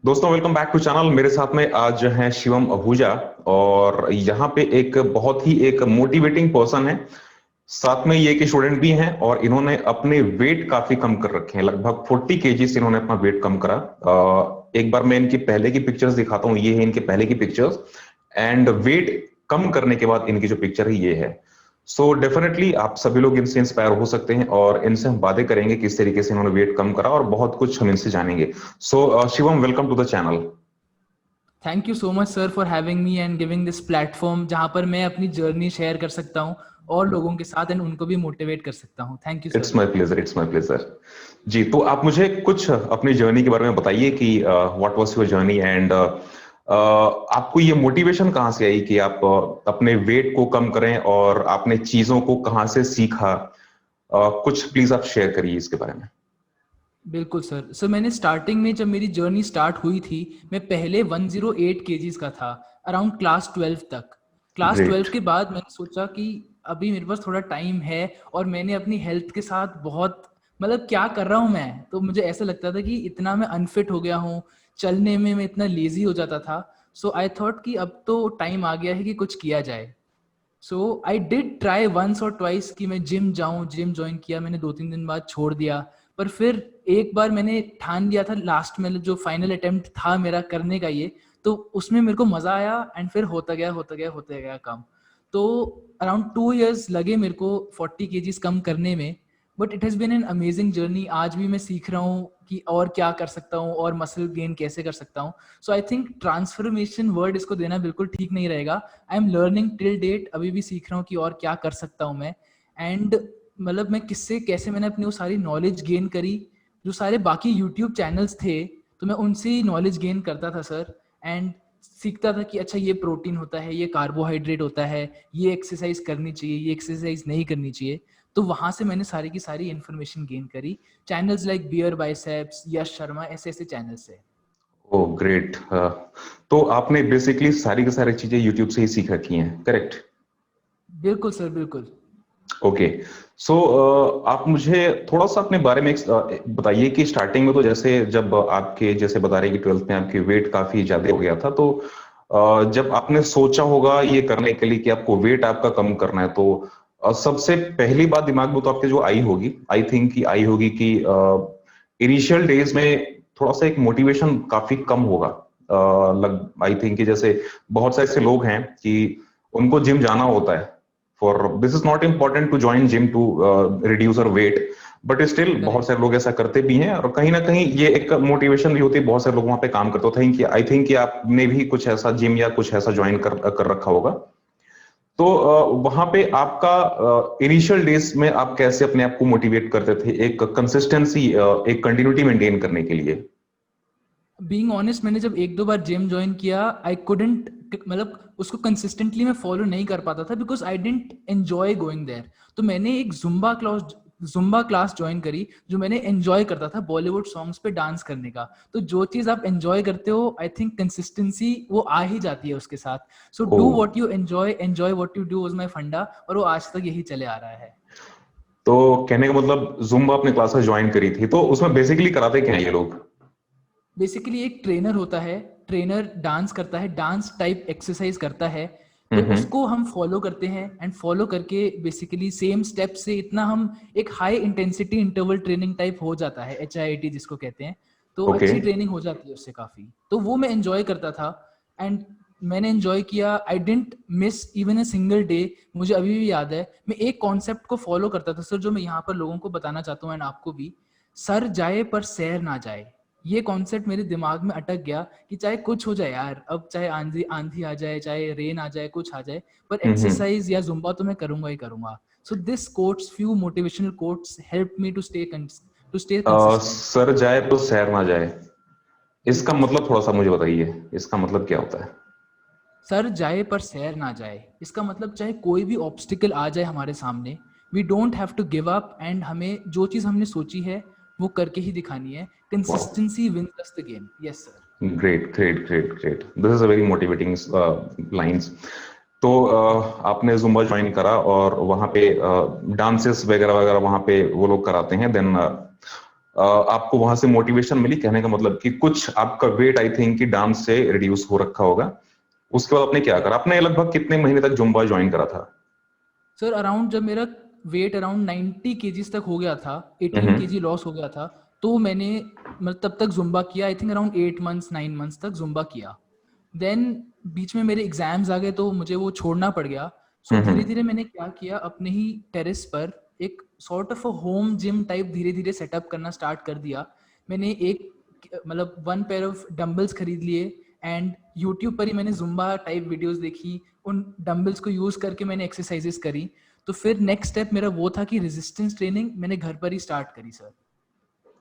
दोस्तों, welcome back to channel. मेरे साथ में आज हैं शिवम आहूजा। और यहाँ पे एक बहुत ही एक मोटिवेटिंग पर्सन है। साथ में ये एक स्टूडेंट भी हैं और इन्होंने अपने वेट काफी कम कर रखे हैं। लगभग 40 kg से इन्होंने अपना वेट कम करा। एक बार मैं इनकी पहले की पिक्चर्स दिखाता हूँ। ये है इनके पहले की पिक्चर्स एंड वेट कम करने के बाद इनकी जो पिक्चर है ये है। सो डेफिनेटली आप सभी लोग इनसे इंस्पायर हो सकते हैं और इनसे हम बातें करेंगे किस तरीके से इन्होंने वेट कम करा और बहुत कुछ हम इनसे जानेंगे। So Shivam, welcome to the channel. Thank you so much sir for having me and giving this platform जहाँ पर मैं अपनी जर्नी शेयर कर सकता हूँ और लोगों के साथ एंड उनको भी मोटिवेट कर सकता हूँ। Thank you it's sir. My pleasure, it's my pleasure. जी, तो आप मुझे कुछ अपनी जर्नी के बारे में बताइए कि what was your journey and आपको ये मोटिवेशन कहाँ से आई कि आप अपने वेट को कम करें और आपने चीजों को कहाँ से सीखा। कुछ प्लीज आप शेयर करिए इसके बारे में। बिल्कुल सर मैंने स्टार्टिंग में जब मेरी जर्नी स्टार्ट हुई थी, मैं पहले 108 केजीज का था अराउंड क्लास 12 तक। Class great. 12 के बाद मैंने सोचा कि अभी मेरे पास थोड़ा टाइम है और मैंने अपनी हेल्थ के साथ बहुत मतलब क्या कर रहा हूँ मैं, तो मुझे ऐसा लगता था कि इतना मैं अनफिट हो गया हूँ, चलने में मैं इतना लेजी हो जाता था। सो आई थॉट कि अब तो टाइम आ गया है कि कुछ किया जाए। सो आई डिड ट्राई वंस और ट्वाइस कि मैं जिम जाऊं, जिम ज्वाइन किया मैंने, 2-3 दिन बाद छोड़ दिया। पर फिर एक बार मैंने ठान लिया था, लास्ट में जो फाइनल अटेम्प्ट था मेरा करने का ये, तो उसमें मेरे को मजा आया एंड फिर होता गया काम। तो अराउंड 2 years लगे मेरे को 40 kgs कम करने में। But it has been an amazing journey. आज भी मैं सीख रहा हूँ कि और क्या कर सकता हूँ और मसल गेन कैसे कर सकता हूँ। So I think transformation word इसको देना बिल्कुल ठीक नहीं रहेगा। I am learning till date, अभी भी सीख रहा हूँ कि और क्या कर सकता हूँ मैं। एंड मतलब मैं किससे कैसे मैंने अपनी वो सारी नॉलेज गेन करी, जो सारे बाकी यूट्यूब चैनल्स थे तो मैं उनसे ही नॉलेज गेन करता था सर। एंड सीखता था कि अच्छा ये प्रोटीन होता है, ये कार्बोहाइड्रेट होता है, ये एक्सरसाइज करनी चाहिए, ये एक्सरसाइज नहीं करनी चाहिए। तो वहां से मैंने सारी की सारी इन्फॉर्मेशन गेन करी, चैनल्स लाइक बियर बाइसेप्स, यश शर्मा, ऐसे ऐसे चैनल्स है। ओ ग्रेट। तो आपने बेसिकली सारी की सारी चीजें यूट्यूब से ही सीख रखी हैं, करेक्ट? बिल्कुल सर बिल्कुल। ओके। सो आप मुझे थोड़ा सा अपने बारे में बताइए कि स्टार्टिंग में तो जैसे जब आपके जैसे बता रहे कि 12th में आपके वेट काफी ज्यादा हो गया था, तो जब आपने सोचा होगा ये करने के लिए कि आपको वेट आपका कम करना है, तो सबसे पहली बात दिमाग में तो आपके जो आई होगी, आई थिंक कि आई होगी कि इनिशियल डेज में थोड़ा सा एक मोटिवेशन काफी कम होगा। लग आई थिंक कि जैसे बहुत से ऐसे लोग हैं कि उनको जिम जाना होता है। For this is not important to join gym to reduce और वेट, बट स्टिल बहुत करेक्ट। सारे लोग ऐसा करते भी हैं और कहीं ना कहीं ये एक मोटिवेशन भी होती है। बहुत सारे लोग वहां पे काम करते होते हैं कि आई थिंक कि आपने भी कुछ ऐसा जिम या कुछ ऐसा ज्वाइन कर रखा होगा। तो वहां पे आपका इनिशियल डेज में आप कैसे अपने आप को मोटिवेट करते थे एक कंसिस्टेंसी, एक कंटिन्यूटी मेंटेन करने के लिए? बीइंग ऑनेस्ट, मैंने जब 1-2 बार जिम ज्वाइन किया, आई कुडंट मतलब उसको कंसिस्टेंटली मैं फॉलो नहीं कर पाता था because I didn't enjoy going there. तो मैंने एक जुम्बा क्लास ज्वाइन करी जो मैंने एंजॉय करता था, बॉलीवुड सॉन्ग्स पे डांस करने का। तो जो चीज आप एंजॉय करते हो, आई थिंक कंसिस्टेंसी वो आ ही जाती है उसके साथ। So oh, do what you enjoy, enjoy what you do was my फंडा, और वो आज तक यही चले आ रहा है। तो कहने का मतलब जुम्बा आपने क्लासेस ज्वाइन करी थी, तो उसमें बेसिकली कराते क्या हैं ये लोग? बेसिकली एक ट्रेनर होता है, ट्रेनर डांस करता है, डांस टाइप एक्सरसाइज करता है। तो हम्म। उसको हम फॉलो करते हैं एंड फॉलो करके बेसिकली सेम स्टेप से इतना हम एक high intensity interval training type हो जाता है, HIIT जिसको कहते हैं। तो ओके। अच्छी ट्रेनिंग हो जाती है उससे काफी। तो वो मैं एंजॉय करता था एंड मैंने एंजॉय किया। I didn't miss even a single day. मुझे अभी भी याद है, मैं एक कॉन्सेप्ट को फॉलो करता था सर, जो मैं यहाँ पर लोगों को बताना चाहता हूँ एंड आपको भी। सर जाए पर सैर ना जाए, ये कॉन्सेप्ट मेरे दिमाग में अटक गया कि चाहे कुछ हो जाए यार, अब चाहे आंधी आंधी आ जाए, चाहे रेन आ जाए, कुछ आ जाए, पर हम्म। एक्सरसाइज या जुम्बा तो मैं करूंगा ही करूंगा। So this quotes, few motivational quotes help me to stay consistent. सर जाए तो सैर ना जाए, इसका बिल्कुल मतलब सर। थोड़ा सा मुझे बताइए, इसका मतलब क्या होता है? सर जाए पर सैर ना जाए, इसका मतलब चाहे कोई भी ऑब्स्टिकल आ जाए हमारे सामने, we don't have to give up and हमें जो चीज़ हमने सोची है वो करके ही दिखानी है। वाह, consistency wins us the game. Yes sir. Great great great great, this is a very motivating lines. तो आपने जुम्बा ज्वाइन करा और वहां पे डांसेस वगैरह वगैरह वहां पे वो लोग कराते हैं। देन आपको वहां से मोटिवेशन मिली, कहने का मतलब कि कुछ आपका वेट आई थिंक कि डांस से रिड्यूस हो रखा होगा, उसके बाद आपने क्या करा? आपने लगभग कितने महीने तक जुम्बा ज्वाइन करा था? सर अराउंड जब मेरा वेट अराउंड 90 केजीज तक हो गया था, 18 हम्म। केजी लॉस हो गया था, तो मैंने मतलब तब तक जुम्बा किया। I think around 8 months 9 months तक जुम्बा किया। देन बीच में मेरे एग्जाम्स आ गए तो मुझे वो छोड़ना पड़ गया। सो धीरे हम्म। धीरे मैंने क्या किया, अपने ही टेरेस पर एक sort of a home gym type धीरे धीरे सेटअप करना स्टार्ट कर दिया। मैंने एक मतलब 1 पेयर ऑफ डंबल्स खरीद लिए एंड यूट्यूब पर ही मैंने जुम्बा टाइप वीडियोस देखी, उन डंबल्स को यूज करके मैंने एक्सरसाइजेस करी। तो फिर नेक्स्ट स्टेप मेरा वो था कि रेजिस्टेंस ट्रेनिंग मैंने घर पर ही स्टार्ट करी सर।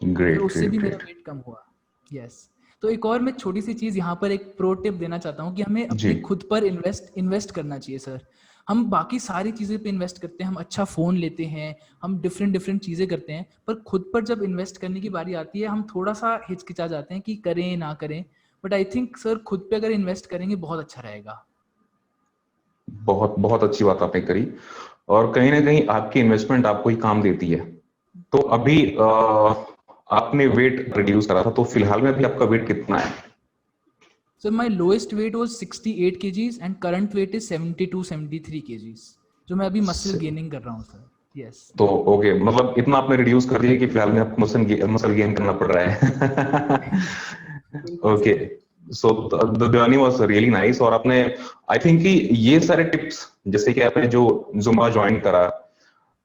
फिर ग्रेट उससे ग्रेट भी मेरा ग्रेट। वेट कम हुआ। यस। तो एक और मैं छोटी सी चीज यहाँ पर एक प्रो टिप देना चाहता हूँ कि हमें जी। अपने खुद पर इन्वेस्ट करना चाहिए सर। हम बाकी सारी चीजें पे इन्वेस्ट करते हैं, हम अच्छा फोन लेते हैं, हम डिफरेंट डिफरेंट चीजें करते हैं, पर खुद पर जब इन्वेस्ट करने की बारी आती है हम थोड़ा सा हिचकिचा जाते हैं कि करें ना करें। बट आई थिंक सर खुद पे अगर इन्वेस्ट करेंगे बहुत अच्छा रहेगा। बहुत बहुत अच्छी बात आपने करी, और कहीं ना कहीं आपकी इन्वेस्टमेंट आपको ही काम देती है। तो अभी आपने वेट रिड्यूस करा था, तो फिलहाल में अभी आपका वेट कितना है? Sir my lowest wait was 68 KGs and current weight is 72 73 KGs, जो मैं अभी मसल से- गेनिंग कर रहा हूँ सर। यस। तो ओके, मतलब इतना आपने रिड्यूस कर दिया कि फिलहाल में आपको मसल गेन करना पड़ रहा है। बिल्कुल okay. Sir. So the journey was really nice, और आपने आई थिंक कि ये सारे टिप्स, जैसे कि आपने जो जुम्बा ज्वाइन करा,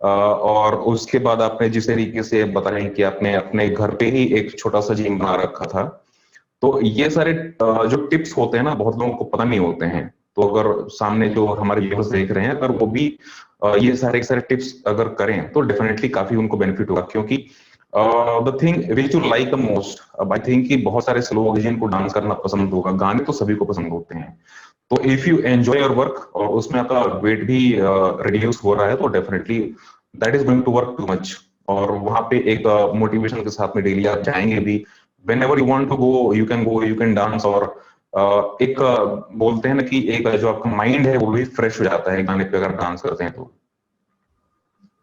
और उसके बाद आपने जिस तरीके से बताया कि आपने अपने घर पे ही एक छोटा सा जिम बना रखा था, तो ये सारे जो टिप्स होते हैं ना, बहुत लोगों को पता नहीं होते हैं। तो अगर सामने जो हमारे व्यूअर्स देख रहे हैं, अगर वो भी ये सारे सारे टिप्स अगर करें तो डेफिनेटली काफी उनको बेनिफिट होगा, क्योंकि the thing which you like the most, अब आई थिंक कि बहुत सारे लोग जिनको डांस करना पसंद होगा, गाने तो सभी को पसंद होते हैं, तो if you enjoy your work और उसमें आपका वेट भी रिड्यूस हो रहा है, तो definitely that is going to work too much. और वहां पे एक मोटिवेशन के साथ में डेली आप जाएंगे भी, whenever you want to go, you can dance, और एक बोलते हैं ना कि एक जो आपका माइंड है वो भी फ्रेश हो जाता है गाने पे अगर डांस करते हैं तो।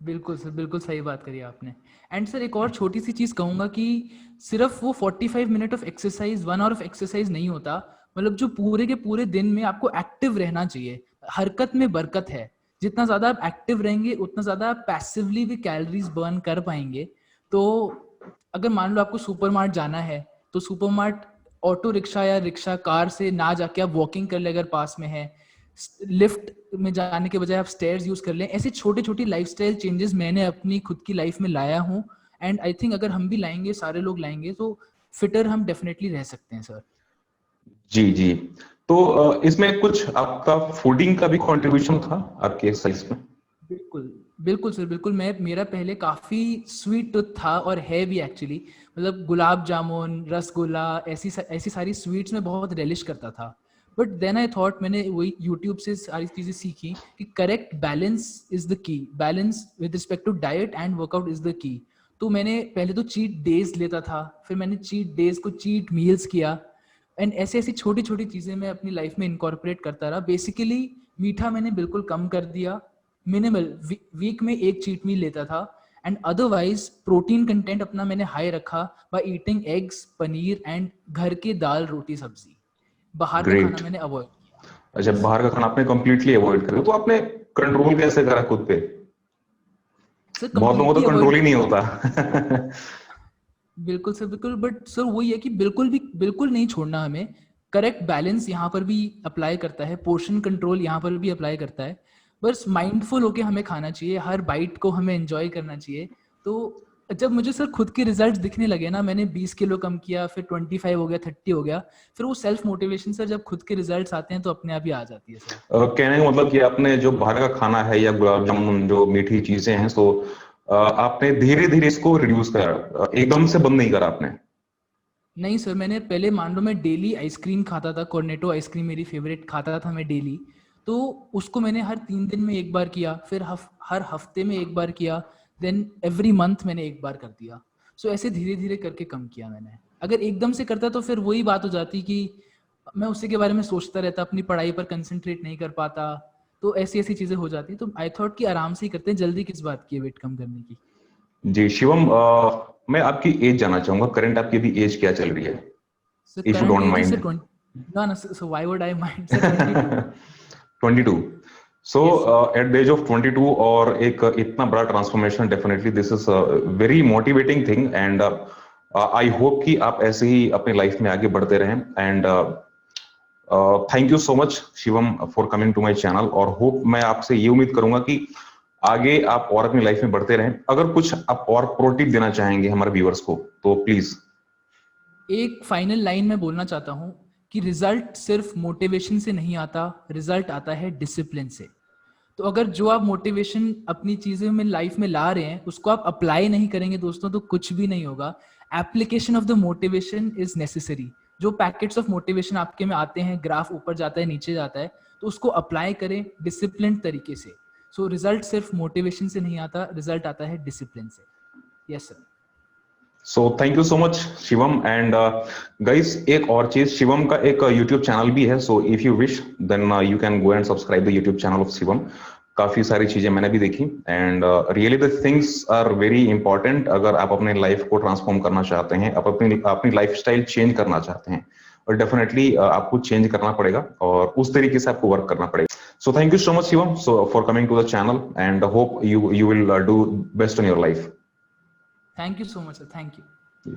बिल्कुल सर, बिल्कुल सही बात करी आपने। एंड सर एक और छोटी सी चीज़ कहूँगा कि सिर्फ वो 45 minute of exercise, 1 hour of exercise नहीं होता। मतलब जो पूरे के पूरे दिन में आपको एक्टिव रहना चाहिए। हरकत में बरकत है। जितना ज़्यादा आप एक्टिव रहेंगे उतना ज़्यादा आप पैसिवली भी कैलोरीज बर्न कर पाएंगे। तो अगर मान लो आपको सुपरमार्ट जाना है, तो सुपरमार्ट ऑटो रिक्शा या रिक्शा कार से ना जाके आप वॉकिंग कर ले अगर पास में है। लिफ्ट में जाने के बजाय आप स्टेयर्स यूज कर लें। ऐसी छोटी छोटी लाइफस्टाइल चेंजेस मैंने अपनी खुद की लाइफ में लाया हूँ। एंड आई थिंक अगर हम भी लाएंगे, सारे लोग लाएंगे, तो फिटर हम डेफिनेटली रह सकते हैं सर। जी जी। तो इसमें कुछ आपका फूडिंग का भी कंट्रीब्यूशन था आपके एक्सरसाइज में? बिल्कुल, बिल्कुल सर, बिल्कुल। मैं मेरा पहले काफ़ी स्वीट टूथ था और है भी एक्चुअली। मतलब गुलाब जामुन, रसगुल्ला, ऐसी सारी स्वीट्स में बहुत रेलिश करता था। बट देन आई थॉट, मैंने वही यूट्यूब से सारी चीज़ें सीखी कि correct balance is the key. Balance with respect to diet and workout is the key. तो मैंने पहले तो चीट डेज लेता था, फिर मैंने चीट डेज को चीट मील्स किया। एंड ऐसी ऐसी छोटी छोटी चीज़ें मैं अपनी लाइफ में इनकॉर्पोरेट करता रहा। बेसिकली मीठा मैंने बिल्कुल कम कर दिया। मिनिमल, वीक में एक चीट मील लेता था। एंड अदरवाइज प्रोटीन कंटेंट अपना मैंने हाई रखा by eating eggs, paneer and घर के दाल रोटी सब्जी। बाहर का खाना ग्रेट। मैंने अवॉइड किया। अच्छा, यस। बाहर का खाना आपने कंप्लीटली अवॉइड कर दिया, तो आपने कंट्रोल कैसे करा खुद पे? सर बहुत लोगों को कंप्लीटली तो कंट्रोल अवॉइड ही नहीं किया। होता। बिल्कुल सर, बिल्कुल। बट सर वही है कि बिल्कुल नहीं छोड़ना हमें। करेक्ट बैलेंस यहाँ पर भी अप्लाई करता है, पोर्शन कंट्रोल यहाँ पर भी अप्लाई करता है। बस माइंडफुल होके हमें खाना चाहिए, हर बाइट को हमें एंजॉय करना चाहिए। तो जब मुझे सर खुद के रिजल्ट्स दिखने लगे ना, मैंने 20 किलो कम किया, फिर 25 हो गया, 30 हो गया। फिर वो सेल्फ मोटिवेशन सर, जब खुद के रिजल्ट्स आते हैं तो अपने आप ही आ जाती है सर। कहने का मतलब कि आपने जो बाहर का खाना है या गुलाब जामुन जो मीठी चीजें हैं, सो आपने धीरे धीरे इसको रिड्यूस करा, एकदम से बंद नहीं करा आपने? नहीं सर, मैंने पहले मान लो मैं डेली आइसक्रीम खाता था, कॉर्नेटो आइसक्रीम मेरी फेवरेट खाता था मैं डेली। तो उसको मैंने हर 3 दिन में एक बार किया, फिर हर हफ्ते में एक बार किया, देन एवरी मंथ मैंने एक बार कर दिया। सो ऐसे धीरे धीरे करके कम किया मैंने। अगर एकदम से करता तो फिर वही बात हो जाती कि मैं उसी के बारे में सोचता रहता, अपनी पढ़ाई पर कंसंट्रेट नहीं कर पाता। तो ऐसी ऐसी चीज़ें हो जाती। तो आई थॉट कि आराम से ही करते हैं, जल्दी किस बात की है वेट कम करने की। जी शिवम, मैं आपकी एज जानना चाहूंगा, करंट आपकी अभी एज क्या चल रही है, sir if you current don't age is sir mind? 20। No, no, so why would I mind? Sir, 22. 22। So Yes, sir. At the age of 22 और एक इतना बड़ा transformation, definitely this is very motivating thing, and I hope कि आप ऐसे ही अपनी life में आगे बढ़ते रहें। And thank you so much Shivam for coming to my channel, और होप मैं आपसे ये उम्मीद करूंगा कि आगे आप और अपनी लाइफ में बढ़ते रहें। अगर कुछ आप और प्रो टिप देना चाहेंगे हमारे व्यूअर्स को तो प्लीज। एक फाइनल लाइन में बोलना चाहता हूँ कि रिजल्ट सिर्फ मोटिवेशन से नहीं आता, रिजल्ट आता है डिसिप्लिन से। तो अगर जो आप मोटिवेशन अपनी चीज़ों में लाइफ में ला रहे हैं उसको आप अप्लाई नहीं करेंगे दोस्तों, तो कुछ भी नहीं होगा। Application of the motivation is necessary. जो पैकेट्स ऑफ मोटिवेशन आपके में आते हैं, ग्राफ ऊपर जाता है नीचे जाता है, तो उसको अप्लाई करें डिसिप्लिन तरीके से। सो रिजल्ट सिर्फ मोटिवेशन से नहीं आता, रिजल्ट आता है डिसिप्लिन से। Yes sir. So thank you so much Shivam. And guys, एक और चीज, शिवम का एक यूट्यूब चैनल भी है, so if you wish then you can go and subscribe the YouTube channel of Shivam. काफी सारी चीजें मैंने भी देखी, and really the things are very important. अगर आप अपने लाइफ को ट्रांसफॉर्म करना चाहते हैं, आप अपनी अपनी लाइफ स्टाइल चेंज करना चाहते हैं, और डेफिनेटली आपको चेंज करना पड़ेगा और उस तरीके से आपको वर्क करना पड़ेगा। So thank you so much Shivam, so for coming to the channel, and hope you will do best in your life. Thank you so much sir, thank you.